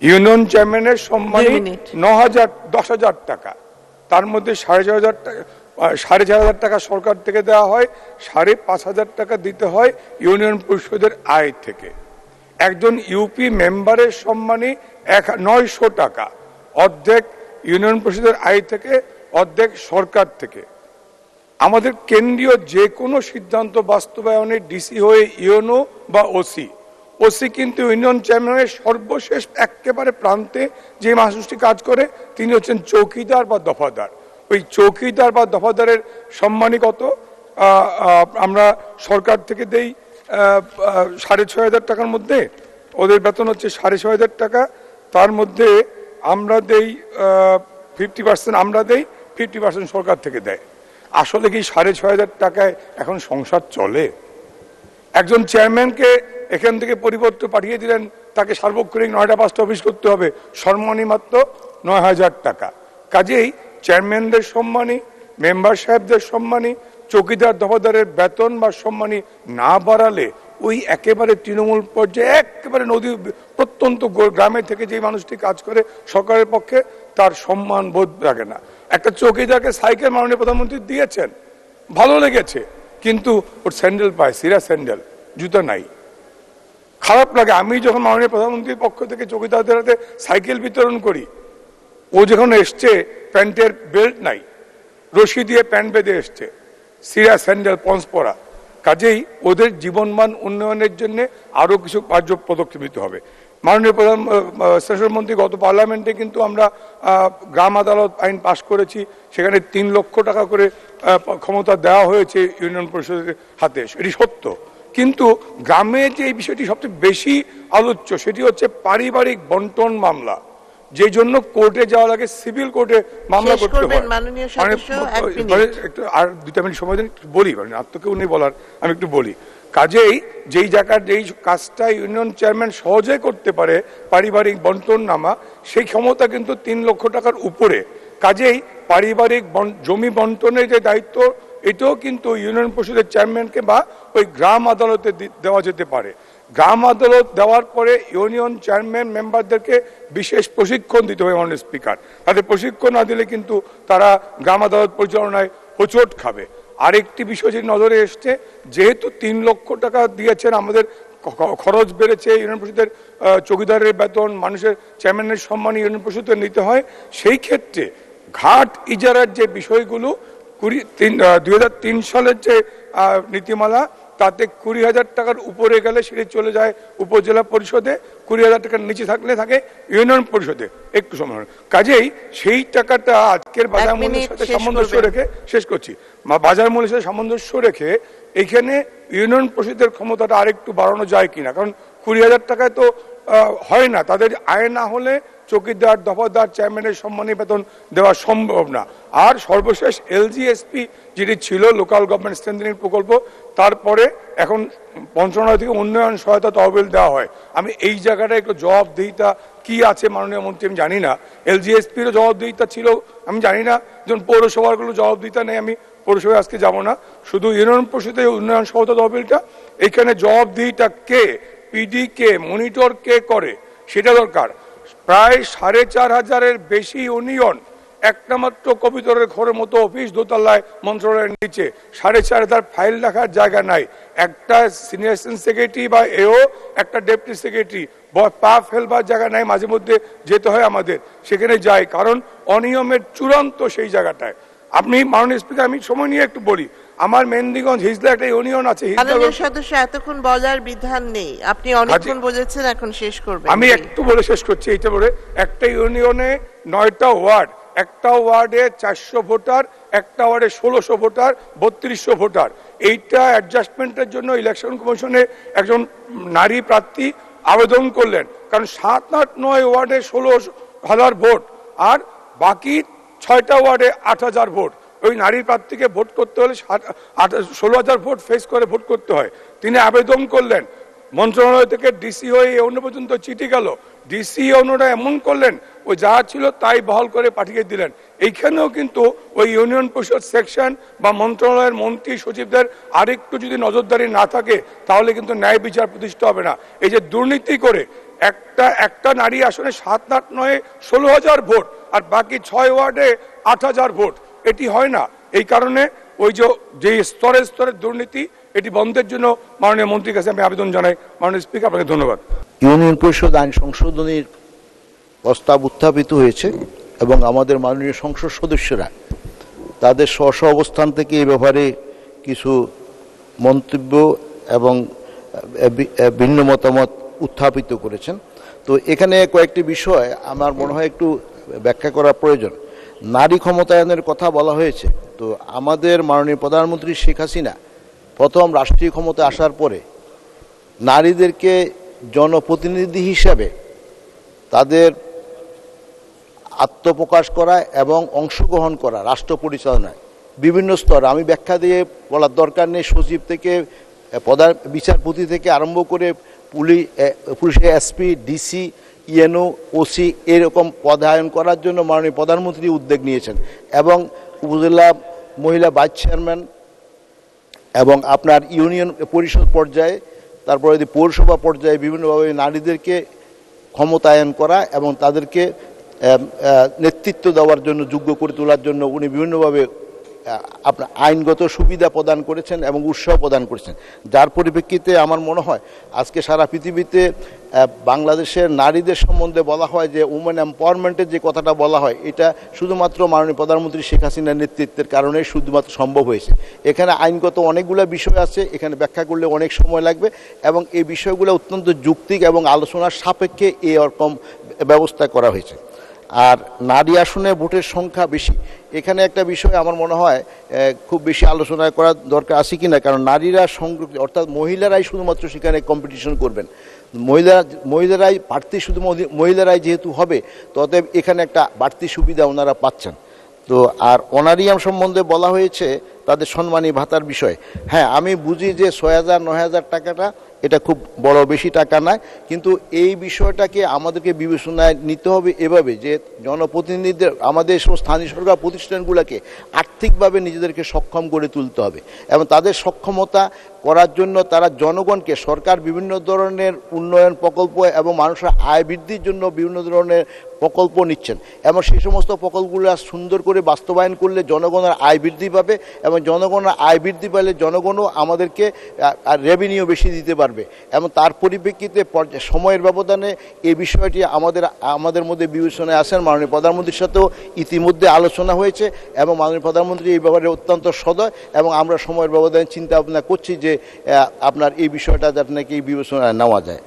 Union চেয়ারম্যানের সম্মানী 10,000 টাকা, তার মধ্যে 4,500 টাকা সরকার থেকে দেওয়া হয়, 5,500 টাকা দিতে হয় ইউনিয়ন পরিষদের আয় থেকে। একজন ইউপি মেম্বারের সম্মানী 900 টাকা, অর্ধেক ইউনিয়ন পরিষদের আয় থেকে, অর্ধেক সরকার থেকে। আমাদের কেন্দ্রীয় যে কোনো সিদ্ধান্ত বাস্তবায়নে ডিসি হয়ে ইউনো বা ওসি কিন্তু ইউনিয়ন চেয়ারম্যানের সর্বশেষ একেবারে প্রান্তে যে মানুষটি কাজ করে তিনি হচ্ছেন চৌকিদার বা দফাদার। ওই চৌকিদার বা দফাদারের সম্মানী কত? আমরা সরকার থেকে দেই 6,500 টাকার মধ্যে, ওদের বেতন হচ্ছে 6,500 টাকা, তার মধ্যে আমরা দেই 50% আমরা দেই, 50% সরকার থেকে দেয়। আসলে কি 6,500 টাকায় এখন সংসার চলে? একজন চেয়ারম্যানকে এখান থেকে পরিবর্তে পাঠিয়ে দিলেন, তাকে সার্বক্ষণিক 9টা 5টা অফিস করতে হবে, সম্মানী মাত্র 9,000 টাকা। কাজেই চেয়ারম্যানদের সম্মানী, মেম্বার সাহেবদের সম্মানী, চৌকিদার দফাদারের বেতন বা সম্মানী না বাড়ালে ওই একেবারে তৃণমূল পর্যায়ে একেবারে নদী প্রত্যন্ত গ্রামে থেকে যে মানুষটি কাজ করে সরকারের পক্ষে তার সম্মান বোধ রাখে না। একটা চৌকিদারকে সাইকেল মাননীয় প্রধানমন্ত্রী দিয়েছেন, ভালো লেগেছে, কিন্তু ওর স্যান্ডেল পায়, সিরা স্যান্ডেল, জুতা নাই। খারাপ লাগে। আমি যখন মাননীয় প্রধানমন্ত্রীর পক্ষ থেকে চৌকিদারদের হাতে সাইকেল বিতরণ করি, ও যখন এসছে প্যান্টের বেল্ট নাই, রশি দিয়ে প্যান্ট বেঁধে এসছে, সিরা স্যান্ডেল, পন্স পরা। কাজেই ওদের জীবনমান উন্নয়নের জন্য আরো কিছু কার্য পদক্ষেপ নিতে হবে। মাননীয় প্রধানমন্ত্রী গত পার্লামেন্টে কিন্তু আমরা গ্রাম আদালত আইন পাশ করেছি, সেখানে 3 লক্ষ টাকা করে ক্ষমতা দেওয়া হয়েছে ইউনিয়ন পরিষদের হাতে, এটি সত্য। কিন্তু গ্রামে যে এই বিষয়টি সবচেয়ে বেশি আলোচ্য সেটি হচ্ছে পারিবারিক বন্টন মামলা, যে জন্য কোর্টে যাওয়া লাগে, সিভিল কোর্টে মামলা করতে হয়। একটু আর 2টা মিনিট সময় দেন, একটু বলি, মানে আর তো কেউ নেই বলার, আমি একটু বলি। কাজেই যেই জায়গার যেই কাজটা ইউনিয়ন চেয়ারম্যান সহজে করতে পারে, পারিবারিক বন্টন নামা, সেই ক্ষমতা কিন্তু 3 লক্ষ টাকার উপরে। কাজেই পারিবারিক জমি বন্টনের যে দায়িত্ব, এটাও কিন্তু ইউনিয়ন পরিষদের চেয়ারম্যানকে বা ওই গ্রাম আদালতে দেওয়া যেতে পারে। গ্রাম আদালত দেওয়ার পরে ইউনিয়ন চেয়ারম্যান মেম্বারদেরকে বিশেষ প্রশিক্ষণ দিতে হবে মাননীয় স্পিকার। তাদের প্রশিক্ষণ না দিলে কিন্তু তারা গ্রাম আদালত পরিচালনায় হোঁচট খাবে। আরেকটি বিষয় যে নজরে এসছে, যেহেতু 3 লক্ষ টাকা দিয়েছেন, আমাদের খরচ বেড়েছে, ইউনিয়ন পরিষদের চৌকিদারের বেতন, মানুষের চেয়ারম্যানের সম্মান ইউনিয়ন পরিষদে নিতে হয়, সেই ক্ষেত্রে ঘাট ইজারার যে বিষয়গুলো 2003 সালের যে নীতিমালা, তাতে 20,000 টাকার উপরে গেলে সেটি চলে যায় উপজেলা পরিষদে, 20,000 টাকার নিচে থাকলে থাকে ইউনিয়ন পরিষদে। একটু সময়, কাজেই সেই টাকাটা আজকের বাজার মূল্যের সাথে সামঞ্জস্য রেখে, শেষ করছি, বাজার মূল্যের সাথে সামঞ্জস্য রেখে এখানে ইউনিয়ন পরিষদের ক্ষমতাটা আরেকটু বাড়ানো যায় কিনা। কারণ 20,000 টাকায় তো হয় না, তাদের আয় না হলে চৌকিদার দফাদার চেয়ারম্যানের সম্মানী বেতন দেওয়া সম্ভব না। আর সর্বশেষ এলজিএসপি যেটি ছিল, লোকাল গভর্নমেন্ট স্ট্রেংথেনিং প্রকল্প, তারপরে এখন মন্ত্রণালয় থেকে উন্নয়ন সহায়তা তহবিল দেওয়া হয়। আমি এই জায়গাটায় একটু জবাবদিহিতা কি আছে মাননীয় মন্ত্রী আমি জানি না, এলজিএসপিরও জবাবদিহিতা ছিল আমি জানি না, যেমন পৌরসভাগুলো জবাবদিহিতা নেই, আমি পৌরসভায় আজকে যাব না, শুধু ইউনিয়ন পরিষদের উন্নয়ন সহায়তা তহবিলটা, এখানে জবাবদিহিতা কে, পিডি কে, মনিটর কে করে সেটা দরকার। প্রায় 4,500-এর বেশি ইউনিয়ন, একটা মাত্র কবিতরের ঘরের মতো অফিস দোতলায় মন্ত্রণালয়ের নিচে, 4,500 ফাইল রাখার জায়গা নাই। একটা সিনিয়র সেক্রেটারি বা এও, একটা ডেপুটি সেক্রেটারি পা ফেলবার জায়গা নাই, মাঝে মধ্যে যেতে হয় আমাদের, সেখানে যাই, কারণ অনিয়মের চূড়ান্ত সেই জায়গাটায়। আপনি মাননীয় স্পিকার, আমি সময় নিয়ে একটু বলি, আমার মেহেন্দিগঞ্জ হিজলা একটা ইউনিয়ন আছে। সদস্য এতক্ষণ বলার বিধান নেই, আপনি অনেকক্ষণ বলেছেন, এখন শেষ করবেন। আমি একটু বলে শেষ করছি। এইটা বলে, একটা ইউনিয়নে 9টা ওয়ার্ড, একটা ওয়ার্ডে 400 ভোটার, একটা ওয়ার্ডে 1600 ভোটার, 3200 ভোটার। এইটা অ্যাডজাস্টমেন্টের জন্য ইলেকশন কমিশনে একজন নারী প্রার্থী আবেদন করলেন, কারণ 7, 8, 9 ওয়ার্ডে 16,000 ভোট, আর বাকি 6টা ওয়ার্ডে 8,000 ভোট। ওই নারী প্রার্থীকে ভোট করতে হলে 16,000 ভোট ফেস করে ভোট করতে হয়। তিনি আবেদন করলেন, মন্ত্রণালয় থেকে ডিসি হয়ে অন্য পর্যন্ত চিঠি গেল, ডিসি অন্যরা এমন করলেন, ও যা ছিল তাই বহাল করে পাঠিয়ে দিলেন। এইখানেও কিন্তু ওই ইউনিয়ন পরিষদ সেকশন বা মন্ত্রণালয়ের মন্ত্রী সচিবদের আরেকটু যদি নজরদারি না থাকে, তাহলে কিন্তু ন্যায় বিচার প্রতিষ্ঠা হবে না। এই যে দুর্নীতি করে একটা নারী আসনে 7, 8, 9, 16,000 ভোট, আর বাকি 6 ওয়ার্ডে 8,000 ভোট। এটি হয় না। এই কারণে ওই যে স্তরে স্তরে দুর্নীতি, এটি বন্ধের জন্য মাননীয় মন্ত্রীর কাছে আমি আবেদন জানাই। মাননীয় স্পিকার, আপনাকে ধন্যবাদ। ইউনিয়ন পরিষদ আইন সংশোধনীর প্রস্তাব উত্থাপিত হয়েছে এবং আমাদের মাননীয় সংসদ সদস্যরা তাদের স্ব স্ব অবস্থান থেকে এই ব্যাপারে কিছু মন্তব্য এবং ভিন্ন মতামত উত্থাপিত করেছেন। তো এখানে কয়েকটি বিষয় আমার মনে হয় একটু ব্যাখ্যা করা প্রয়োজন। নারী ক্ষমতায়নের কথা বলা হয়েছে। তো আমাদের মাননীয় প্রধানমন্ত্রী শেখ হাসিনা প্রথম রাষ্ট্রীয় ক্ষমতায় আসার পরে নারীদেরকে জনপ্রতিনিধি হিসাবে তাদের আত্মপ্রকাশ করা এবং অংশগ্রহণ করা রাষ্ট্র পরিচালনায় বিভিন্ন স্তর, আমি ব্যাখ্যা দিয়ে বলার দরকার নেই, সচিব থেকে প্রধান বিচারপতি থেকে আরম্ভ করে পুলিশের এসপি, ডিসি, ইএনও, ওসি এরকম পদায়ন করার জন্য মাননীয় প্রধানমন্ত্রী উদ্যোগ নিয়েছেন এবং উপজেলা মহিলা ভাইস চেয়ারম্যান এবং আপনার ইউনিয়ন পরিষদ পর্যায়ে, তারপরে পৌরসভা পর্যায়ে বিভিন্নভাবে নারীদেরকে ক্ষমতায়ন করা এবং তাদেরকে নেতৃত্ব দেওয়ার জন্য, যোগ্য করে তোলার জন্য উনি বিভিন্নভাবে আপনার আইনগত সুবিধা প্রদান করেছেন এবং উৎসাহ প্রদান করেছেন। যার পরিপ্রেক্ষিতে আমার মনে হয় আজকে সারা পৃথিবীতে বাংলাদেশের নারীদের সম্বন্ধে বলা হয় যে উমেন এম্পাওয়ারমেন্টের যে কথাটা বলা হয়, এটা শুধুমাত্র মাননীয় প্রধানমন্ত্রী শেখ হাসিনার নেতৃত্বের কারণে শুধুমাত্র সম্ভব হয়েছে। এখানে আইনগত অনেকগুলো বিষয় আছে, এখানে ব্যাখ্যা করলে অনেক সময় লাগবে এবং এই বিষয়গুলো অত্যন্ত যৌক্তিক এবং আলোচনার সাপেক্ষে এরকম ব্যবস্থা করা হয়েছে। আর নারী আসনে ভোটের সংখ্যা বেশি, এখানে একটা বিষয় আমার মনে হয় খুব বেশি আলোচনা করার দরকার আছে কিনা, কারণ নারীরা সংরক্ষিত, অর্থাৎ মহিলারাই শুধুমাত্র সেখানে কম্পিটিশন করবেন, মহিলারাই প্রার্থী, শুধু মহিলারাই যেহেতু হবে, ততএব এখানে একটা বাড়তি সুবিধা ওনারা পাচ্ছেন। তো আর অনারিয়াম সম্বন্ধে বলা হয়েছে তাদের সম্মানী ভাতার বিষয়। হ্যাঁ, আমি বুঝি যে 6,000, 9,000 টাকাটা এটা খুব বড় বেশি টাকা নয়, কিন্তু এই বিষয়টাকে আমাদেরকে বিবেচনায় নিতে হবে এভাবে যে জনপ্রতিনিধিদের, আমাদের সব স্থানীয় সরকার প্রতিষ্ঠানগুলোকে আর্থিকভাবে নিজেদেরকে সক্ষম করে তুলতে হবে এবং তাদের সক্ষমতা করার জন্য তারা জনগণকে, সরকার বিভিন্ন ধরনের উন্নয়ন প্রকল্প এবং মানুষের আয় বৃদ্ধির জন্য বিভিন্ন ধরনের প্রকল্প নিচ্ছেন এবং সেই সমস্ত প্রকল্পগুলো সুন্দর করে বাস্তবায়ন করলে জনগণের আয় বৃদ্ধি পাবে এবং জনগণের আয় বৃদ্ধি পেলে জনগণও আমাদেরকে রেভিনিউ বেশি দিতে পারবে এবং তার পরিপ্রেক্ষিতে সময়ের ব্যবধানে এই বিষয়টি আমাদের মধ্যে বিবেচনায় আসেন। মাননীয় প্রধানমন্ত্রীর সাথেও ইতিমধ্যে আলোচনা হয়েছে এবং মাননীয় প্রধানমন্ত্রী এই ব্যাপারে অত্যন্ত সদয় এবং আমরা সময়ের ব্যবধানে চিন্তা ভাবনা করছি যে আপনার এই বিষয়টা যাতে নাকি বিবেচনায় নেওয়া যায়।